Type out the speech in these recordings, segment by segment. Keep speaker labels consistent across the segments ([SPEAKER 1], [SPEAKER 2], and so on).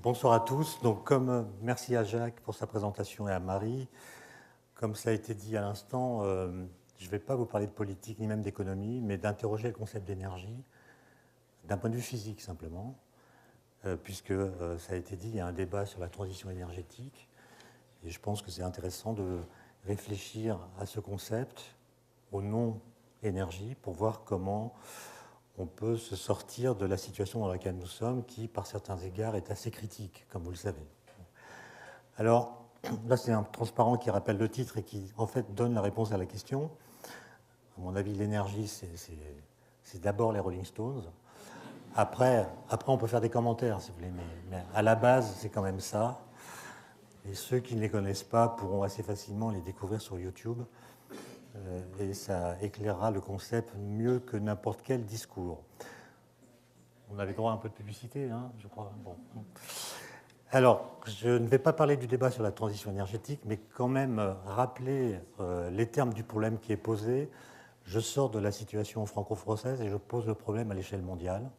[SPEAKER 1] Bonsoir à tous. Merci à Jacques pour sa présentation et à Marie. Comme ça a été dit à l'instant, je ne vais pas vous parler de politique ni même d'économie, mais d'interroger le concept d'énergie d'un point de vue physique simplement, puisque ça a été dit, il y a un débat sur la transition énergétique, et je pense que c'est intéressant de réfléchir à ce concept, au nom énergie, pour voir comment on peut se sortir de la situation dans laquelle nous sommes, qui, par certains égards, est assez critique, comme vous le savez. Alors, là, c'est un transparent qui rappelle le titre et qui, en fait, donne la réponse à la question. À mon avis, l'énergie, c'est d'abord les Rolling Stones. Après, on peut faire des commentaires, si vous voulez, mais à la base, c'est quand même ça. Et ceux qui ne les connaissent pas pourront assez facilement les découvrir sur YouTube. Et ça éclairera le concept mieux que n'importe quel discours. On avait droit à un peu de publicité, hein, je crois. Bon. Alors, je ne vais pas parler du débat sur la transition énergétique, mais quand même rappeler les termes du problème qui est posé. Je sors de la situation franco-française et je pose le problème à l'échelle mondiale,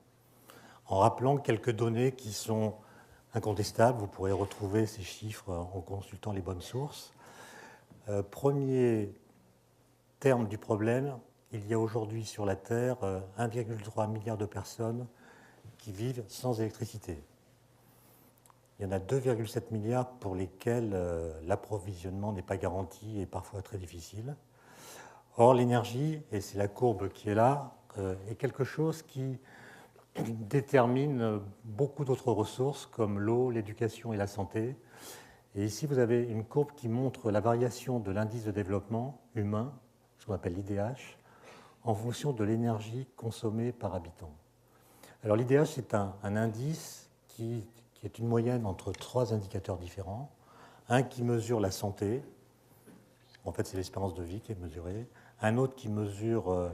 [SPEAKER 1] en rappelant quelques données qui sont incontestables. Vous pourrez retrouver ces chiffres en consultant les bonnes sources. Premier terme du problème, il y a aujourd'hui sur la Terre 1,3 milliard de personnes qui vivent sans électricité. Il y en a 2,7 milliards pour lesquels l'approvisionnement n'est pas garanti et parfois très difficile. Or, l'énergie, et c'est la courbe qui est là, est quelque chose qui détermine beaucoup d'autres ressources comme l'eau, l'éducation et la santé. Et ici, vous avez une courbe qui montre la variation de l'indice de développement humain, ce qu'on appelle l'IDH, en fonction de l'énergie consommée par habitant. Alors l'IDH, c'est un indice qui est une moyenne entre trois indicateurs différents. Un qui mesure la santé, en fait c'est l'espérance de vie qui est mesurée. Un autre qui mesure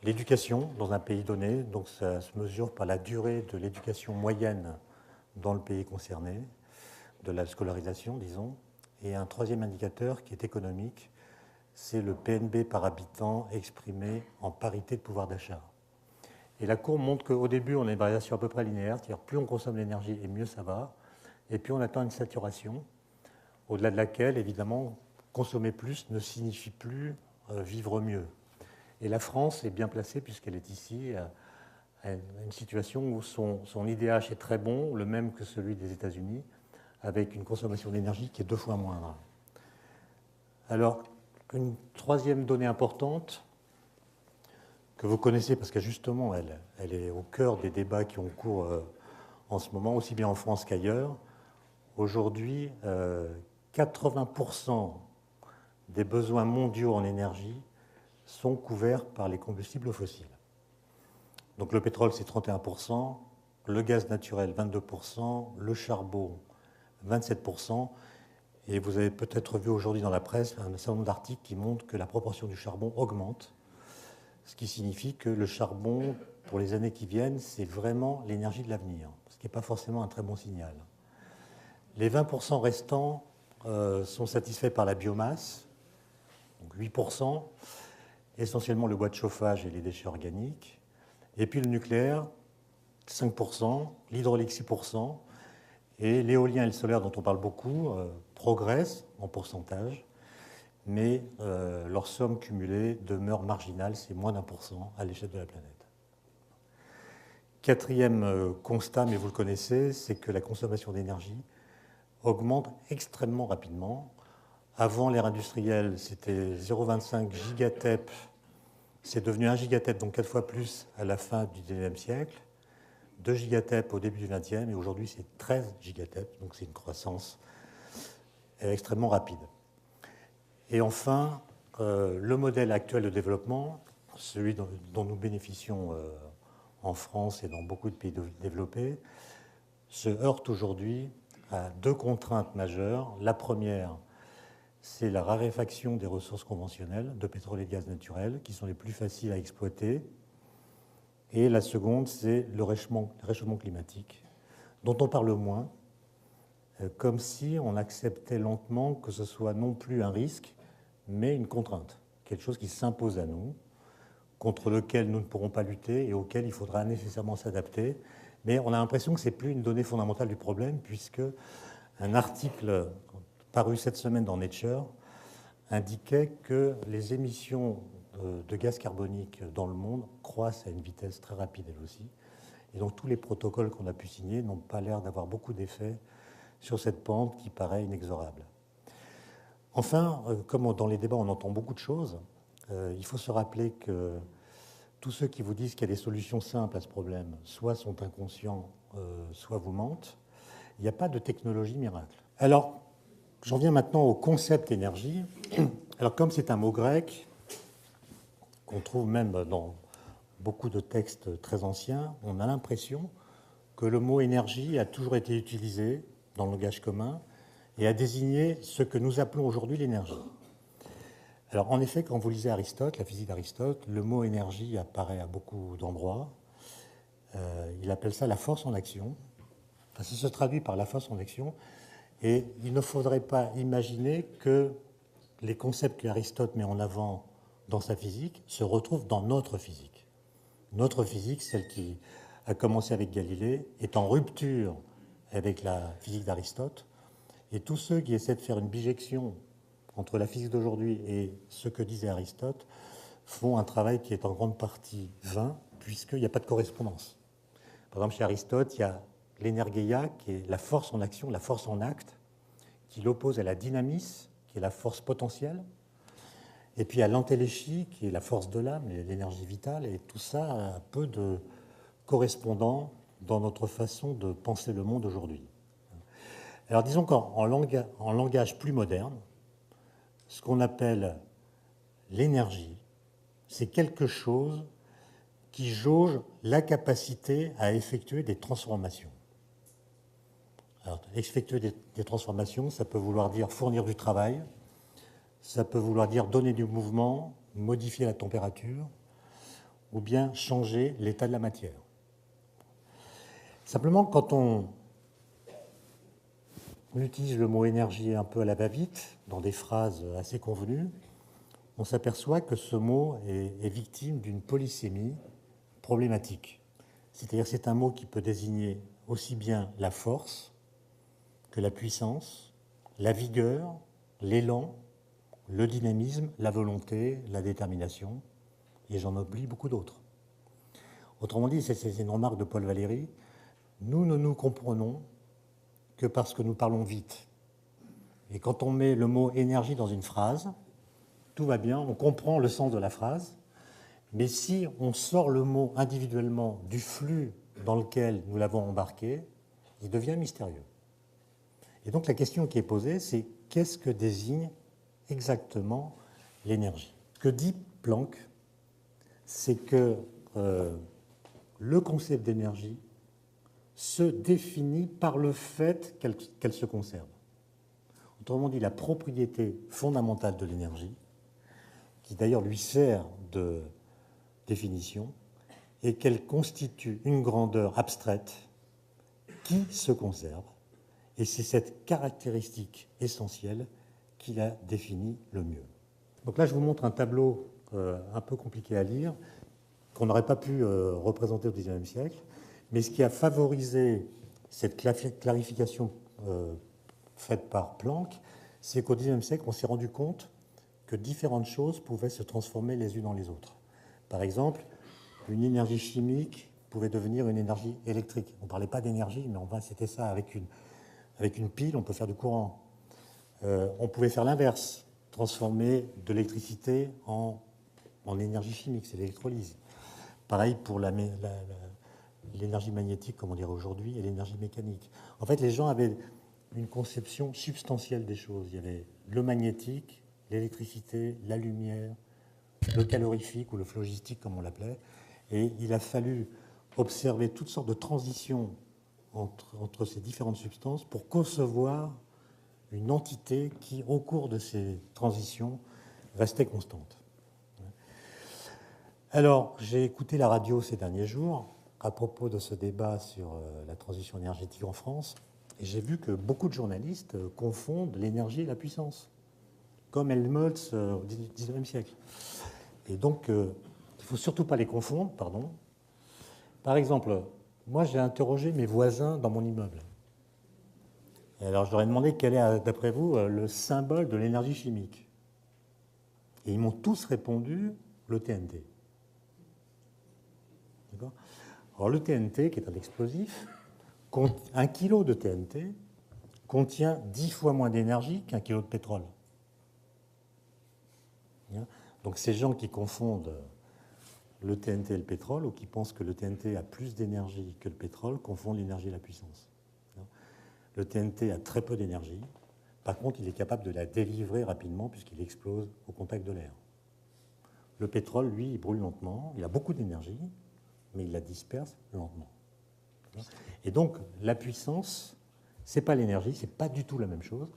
[SPEAKER 1] l'éducation dans un pays donné, donc ça se mesure par la durée de l'éducation moyenne dans le pays concerné, de la scolarisation, disons. Et un troisième indicateur qui est économique, c'est le PNB par habitant exprimé en parité de pouvoir d'achat. Et la courbe montre qu'au début, on a une variation à peu près linéaire, c'est-à-dire plus on consomme d'énergie et mieux ça va, et puis on atteint une saturation, au-delà de laquelle, évidemment, consommer plus ne signifie plus vivre mieux. Et la France est bien placée, puisqu'elle est ici, à une situation où son IDH est très bon, le même que celui des États-Unis, avec une consommation d'énergie qui est 2 fois moindre. Alors, une troisième donnée importante, que vous connaissez parce que justement, elle est au cœur des débats qui ont cours en ce moment, aussi bien en France qu'ailleurs. Aujourd'hui, 80% des besoins mondiaux en énergie sont couverts par les combustibles fossiles. Donc le pétrole, c'est 31%, le gaz naturel, 22%, le charbon, 27%. Et vous avez peut-être vu aujourd'hui dans la presse un certain nombre d'articles qui montrent que la proportion du charbon augmente, ce qui signifie que le charbon, pour les années qui viennent, c'est vraiment l'énergie de l'avenir, ce qui n'est pas forcément un très bon signal. Les 20% restants sont satisfaits par la biomasse, donc 8%, essentiellement le bois de chauffage et les déchets organiques, et puis le nucléaire, 5%, l'hydraulique 6%, et l'éolien et le solaire, dont on parle beaucoup, progressent en pourcentage, mais leur somme cumulée demeure marginale, c'est moins d'1% à l'échelle de la planète. Quatrième constat, mais vous le connaissez, c'est que la consommation d'énergie augmente extrêmement rapidement. Avant l'ère industrielle, c'était 0,25 gigatep, c'est devenu 1 gigatep, donc 4 fois plus à la fin du XIXe siècle, 2 gigatep au début du XXe, et aujourd'hui c'est 13 gigatep, donc c'est une croissance extrêmement rapide. Et enfin, le modèle actuel de développement, celui dont nous bénéficions en France et dans beaucoup de pays développés, se heurte aujourd'hui à deux contraintes majeures. La première, c'est la raréfaction des ressources conventionnelles de pétrole et de gaz naturel, qui sont les plus faciles à exploiter. Et la seconde, c'est le réchauffement climatique, dont on parle moins, comme si on acceptait lentement que ce soit non plus un risque, mais une contrainte, quelque chose qui s'impose à nous, contre lequel nous ne pourrons pas lutter et auquel il faudra nécessairement s'adapter. Mais on a l'impression que ce n'est plus une donnée fondamentale du problème, puisque un article paru cette semaine dans Nature indiquait que les émissions de gaz carbonique dans le monde croissent à une vitesse très rapide, elles aussi. Et donc tous les protocoles qu'on a pu signer n'ont pas l'air d'avoir beaucoup d'effet sur cette pente qui paraît inexorable. Enfin, comme dans les débats on entend beaucoup de choses, il faut se rappeler que tous ceux qui vous disent qu'il y a des solutions simples à ce problème, soit sont inconscients, soit vous mentent. Il n'y a pas de technologie miracle. Alors, j'en viens maintenant au concept énergie. Alors, comme c'est un mot grec, qu'on trouve même dans beaucoup de textes très anciens, on a l'impression que le mot énergie a toujours été utilisé dans le langage commun et a désigné ce que nous appelons aujourd'hui l'énergie. Alors, en effet, quand vous lisez Aristote, la physique d'Aristote, le mot énergie apparaît à beaucoup d'endroits. Il appelle ça la force en action. Enfin, ça se traduit par la force en action. Et il ne faudrait pas imaginer que les concepts qu'Aristote met en avant dans sa physique se retrouvent dans notre physique. Notre physique, celle qui a commencé avec Galilée, est en rupture avec la physique d'Aristote. Et tous ceux qui essaient de faire une bijection entre la physique d'aujourd'hui et ce que disait Aristote font un travail qui est en grande partie vain, puisqu'il n'y a pas de correspondance. Par exemple, chez Aristote, il y a l'énergeia, qui est la force en action, la force en acte, qui l'oppose à la dynamis, qui est la force potentielle, et puis à l'antéléchie, qui est la force de l'âme, l'énergie vitale, et tout ça a peu de correspondant dans notre façon de penser le monde aujourd'hui. Alors disons qu'en langage plus moderne, ce qu'on appelle l'énergie, c'est quelque chose qui jauge la capacité à effectuer des transformations. Alors, effectuer des transformations, ça peut vouloir dire fournir du travail, ça peut vouloir dire donner du mouvement, modifier la température, ou bien changer l'état de la matière. Simplement, quand on utilise le mot énergie un peu à la va-vite, dans des phrases assez convenues, on s'aperçoit que ce mot est victime d'une polysémie problématique. C'est-à-dire que c'est un mot qui peut désigner aussi bien la force que la puissance, la vigueur, l'élan, le dynamisme, la volonté, la détermination, et j'en oublie beaucoup d'autres. Autrement dit, c'est une remarque de Paul Valéry, nous ne nous comprenons que parce que nous parlons vite. Et quand on met le mot énergie dans une phrase, tout va bien, on comprend le sens de la phrase, mais si on sort le mot individuellement du flux dans lequel nous l'avons embarqué, il devient mystérieux. Et donc la question qui est posée, c'est qu'est-ce que désigne exactement l'énergie? Ce que dit Planck, c'est que le concept d'énergie se définit par le fait qu'elle se conserve. Autrement dit, la propriété fondamentale de l'énergie, qui d'ailleurs lui sert de définition, est qu'elle constitue une grandeur abstraite qui se conserve. Et c'est cette caractéristique essentielle qui la définit le mieux. Donc là, je vous montre un tableau un peu compliqué à lire, qu'on n'aurait pas pu représenter au XIXe siècle, mais ce qui a favorisé cette clarification faite par Planck, c'est qu'au XIXe siècle, on s'est rendu compte que différentes choses pouvaient se transformer les unes dans les autres. Par exemple, une énergie chimique pouvait devenir une énergie électrique. On ne parlait pas d'énergie, mais enfin, c'était ça. Avec une pile, on peut faire du courant. On pouvait faire l'inverse, transformer de l'électricité en énergie chimique, c'est l'électrolyse. Pareil pour l'énergie magnétique, comme on dirait aujourd'hui, et l'énergie mécanique. En fait, les gens avaient une conception substantielle des choses. Il y avait le magnétique, l'électricité, la lumière, le calorifique ou le phlogistique, comme on l'appelait. Et il a fallu observer toutes sortes de transitions entre ces différentes substances pour concevoir une entité qui, au cours de ces transitions, restait constante. Alors, j'ai écouté la radio ces derniers jours à propos de ce débat sur la transition énergétique en France, et j'ai vu que beaucoup de journalistes confondent l'énergie et la puissance, comme Helmholtz au XIXe siècle. Et donc, il faut surtout pas les confondre, pardon. Par exemple, moi j'ai interrogé mes voisins dans mon immeuble. Et alors je leur ai demandé quel est, d'après vous, le symbole de l'énergie chimique. Et ils m'ont tous répondu le TNT. D'accord ? Alors le TNT, qui est un explosif, 1 kg de TNT contient 10 fois moins d'énergie qu'un kilo de pétrole. Donc ces gens qui confondent le TNT et le pétrole, ou qui pensent que le TNT a plus d'énergie que le pétrole, confondent l'énergie et la puissance. Le TNT a très peu d'énergie. Par contre, il est capable de la délivrer rapidement puisqu'il explose au contact de l'air. Le pétrole, lui, il brûle lentement. Il a beaucoup d'énergie, mais il la disperse lentement. Et donc, la puissance, ce n'est pas l'énergie, ce n'est pas du tout la même chose.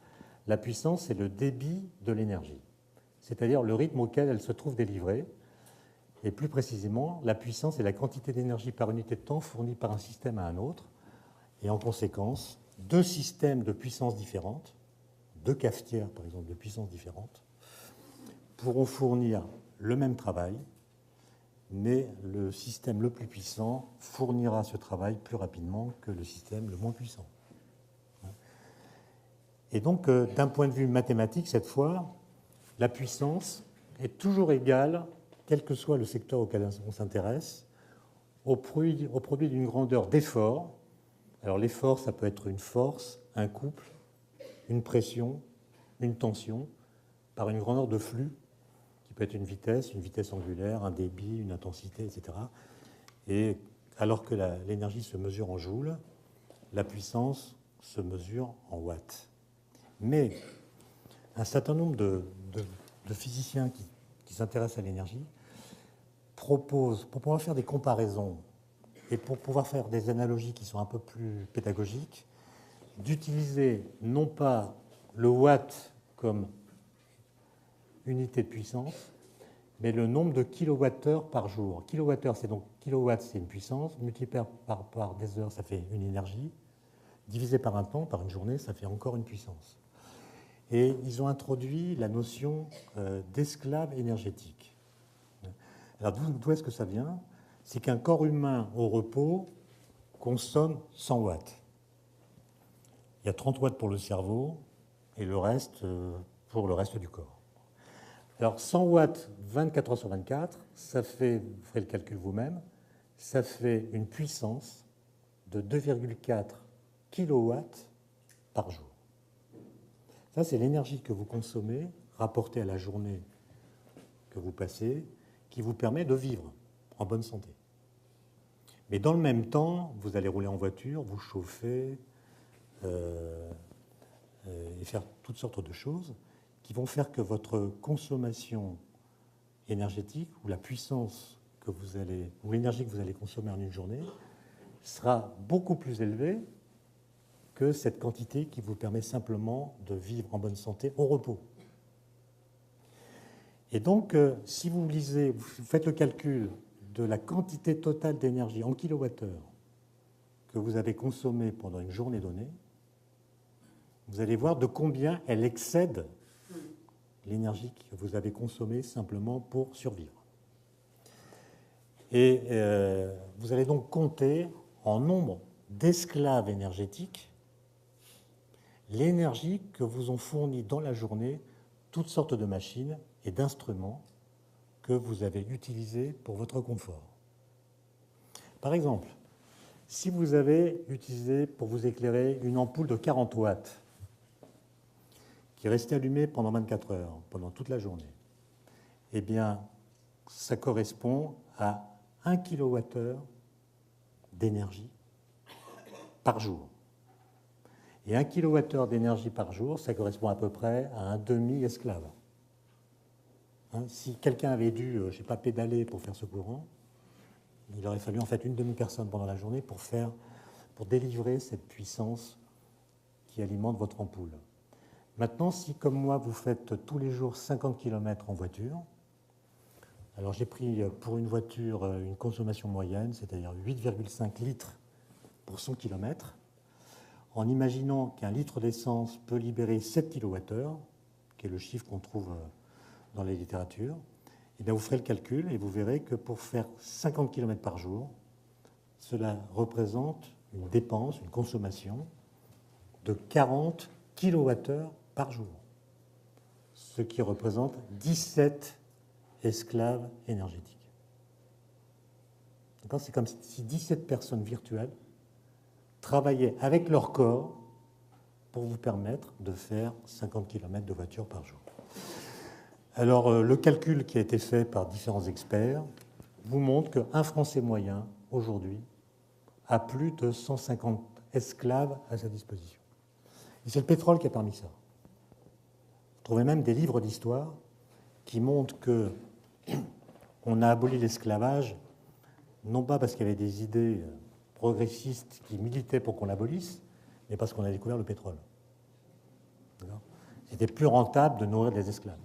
[SPEAKER 1] La puissance, c'est le débit de l'énergie, c'est-à-dire le rythme auquel elle se trouve délivrée. Et plus précisément, la puissance est la quantité d'énergie par unité de temps fournie par un système à un autre. Et en conséquence, deux systèmes de puissance différentes, deux cafetières par exemple de puissance différentes, pourront fournir le même travail, mais le système le plus puissant fournira ce travail plus rapidement que le système le moins puissant. Et donc, d'un point de vue mathématique, cette fois, la puissance est toujours égale, quel que soit le secteur auquel on s'intéresse, au produit d'une grandeur d'effort. Alors l'effort, ça peut être une force, un couple, une pression, une tension, par une grandeur de flux, qui peut être une vitesse angulaire, un débit, une intensité, etc. Et alors que l'énergie se mesure en joules, la puissance se mesure en watts. Mais un certain nombre de physiciens qui s'intéressent à l'énergie proposent, pour pouvoir faire des comparaisons et pour pouvoir faire des analogies qui sont un peu plus pédagogiques, d'utiliser non pas le watt comme unité de puissance, mais le nombre de kilowattheures par jour. Kilowattheure, c'est donc kilowatt, c'est une puissance, multiplié par des heures, ça fait une énergie, divisé par un temps, par une journée, ça fait encore une puissance. Et ils ont introduit la notion d'esclave énergétique. Alors d'où est-ce que ça vient ? C'est qu'un corps humain au repos consomme 100 watts. Il y a 30 watts pour le cerveau et le reste pour le reste du corps. Alors 100 watts 24 heures sur 24, ça fait, vous ferez le calcul vous-même, ça fait une puissance de 2,4 kilowatts par jour. Ça, c'est l'énergie que vous consommez, rapportée à la journée que vous passez, qui vous permet de vivre en bonne santé. Mais dans le même temps, vous allez rouler en voiture, vous chauffer et faire toutes sortes de choses qui vont faire que votre consommation énergétique ou la puissance que vous allez, ou l'énergie que vous allez consommer en une journée sera beaucoup plus élevée que cette quantité qui vous permet simplement de vivre en bonne santé au repos. Et donc, si vous lisez, vous faites le calcul de la quantité totale d'énergie en kilowattheure que vous avez consommée pendant une journée donnée, vous allez voir de combien elle excède l'énergie que vous avez consommée simplement pour survivre. Et vous allez donc compter en nombre d'esclaves énergétiques l'énergie que vous ont fournie dans la journée toutes sortes de machines et d'instruments que vous avez utilisés pour votre confort. Par exemple, si vous avez utilisé pour vous éclairer une ampoule de 40 watts qui est restée allumée pendant 24 heures, pendant toute la journée, eh bien, ça correspond à 1 kWh d'énergie par jour. Et 1 kWh d'énergie par jour, ça correspond à peu près à un demi-esclave. Si quelqu'un avait dû, je ne sais pas, pédaler pour faire ce courant, il aurait fallu en fait une demi-personne pendant la journée pour délivrer cette puissance qui alimente votre ampoule. Maintenant, si comme moi, vous faites tous les jours 50 km en voiture, alors j'ai pris pour une voiture une consommation moyenne, c'est-à-dire 8,5 litres pour 100 km, en imaginant qu'un litre d'essence peut libérer 7 kWh, qui est le chiffre qu'on trouve dans les littératures, Eh bien, vous ferez le calcul et vous verrez que pour faire 50 km par jour, cela représente une dépense, une consommation de 40 kWh par jour, ce qui représente 17 esclaves énergétiques. C'est comme si 17 personnes virtuelles travaillaient avec leur corps pour vous permettre de faire 50 km de voiture par jour. Alors, le calcul qui a été fait par différents experts vous montre qu'un Français moyen, aujourd'hui, a plus de 150 esclaves à sa disposition. Et c'est le pétrole qui a permis ça. Vous trouvez même des livres d'histoire qui montrent qu'on a aboli l'esclavage, non pas parce qu'il y avait des idées progressistes qui militaient pour qu'on l'abolisse, mais parce qu'on a découvert le pétrole. C'était plus rentable de nourrir des esclaves.